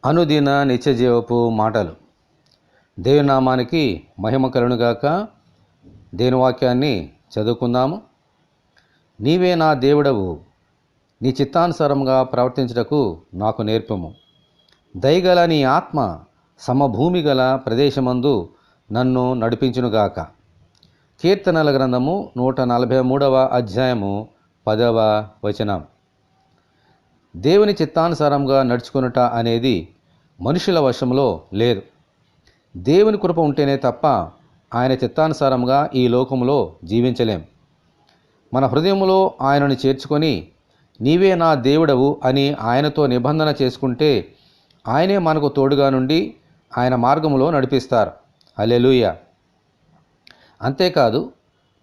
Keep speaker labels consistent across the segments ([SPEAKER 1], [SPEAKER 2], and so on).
[SPEAKER 1] అనుదిన నిత్యజీవపు మాటలు. దేవుని నామానికి మహిమ కలుగునుగాక. దేవుని వాక్యాన్ని చదువుకుందాము. నీవే నా దేవుడవు, నీ చిత్తానుసారంగా ప్రవర్తించుటకు నాకు నేర్పము. దయగల నీ ఆత్మ సమభూమి గల ప్రదేశమందు నన్ను నడిపించునుగాక. కీర్తనల గ్రంథము 143వ అధ్యాయము 10వ వచనం. దేవుని చిత్తానుసారంగా నడుచుకొనుట అనేది మనుషుల వశంలో లేదు. దేవుని కృప ఉంటేనే తప్ప ఆయన చిత్తానుసారంగా ఈ లోకంలో జీవించలేం. మన హృదయంలో ఆయనను చేర్చుకొని నీవే నా దేవుడవు అని ఆయనతో నిబంధన చేసుకుంటే ఆయనే మనకు తోడుగా నుండి ఆయన మార్గంలో నడిపిస్తారు. హల్లెలూయా. అంతేకాదు,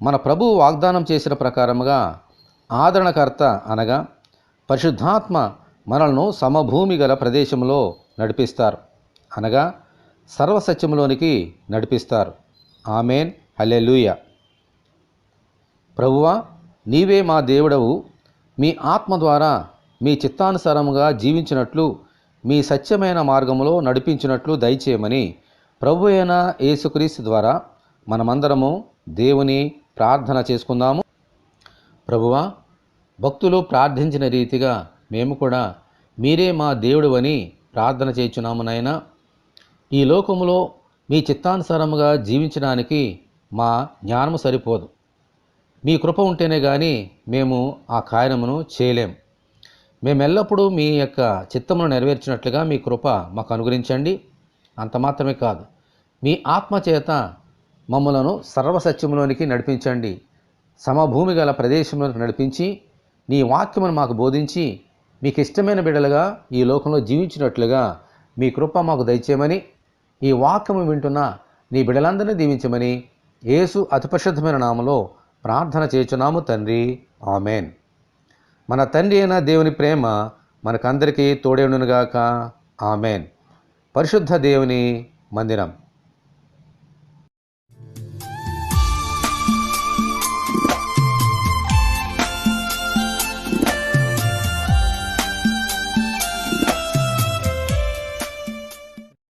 [SPEAKER 1] మన ప్రభువు వాగ్దానం చేసిన ప్రకారముగా ఆదరణకర్త అనగా పరిశుద్ధాత్మ మనలను సమభూమి గల ప్రదేశంలో నడిపిస్తారు, అనగా సర్వసత్యంలోనికి నడిపిస్తారు. ఆమేన్. హల్లెలూయా. ప్రభువా, నీవే మా దేవుడవు, మీ ఆత్మ ద్వారా మీ చిత్తానుసారముగా జీవించినట్లు మీ సత్యమైన మార్గంలో నడిపించినట్లు దయచేయమని ప్రభు అయిన యేసుక్రీస్తు ద్వారా మనమందరము దేవుని ప్రార్థన చేసుకుందాము. ప్రభువా, భక్తులు ప్రార్థించిన రీతిగా మేము కూడా మీరే మా దేవుడు అని ప్రార్థన చేయుచున్నాము నాయనా. ఈ లోకములో మీ చిత్తానుసారముగా జీవించడానికి మా జ్ఞానము సరిపోదు. మీ కృప ఉంటేనే కానీ మేము ఆ కార్యమును చేయలేం. మేమెల్లప్పుడూ మీ యొక్క చిత్తమును నెరవేర్చినట్లుగా మీ కృప మాకు అనుగ్రహించండి. అంత మాత్రమే కాదు, మీ ఆత్మ చేత మమ్మలను సర్వసత్యములోనికి నడిపించండి. సమభూమి గల ప్రదేశంలోకి నడిపించి నీ వాక్యమును మాకు బోధించి మీకు ఇష్టమైన బిడ్డలుగా ఈ లోకంలో జీవించినట్లుగా మీ కృప మాకు దయచేయమని, ఈ వాక్యము వింటున్న నీ బిడ్డలందరినీ దీవించమని యేసు అతి పరిశుద్ధమైన నామములో ప్రార్థన చేయుచున్నాము తండ్రి. ఆమేన్. మన తండ్రి అయిన దేవుని ప్రేమ మనకందరికీ తోడేయునుగాక. ఆమేన్. పరిశుద్ధ దేవుని మందిరం.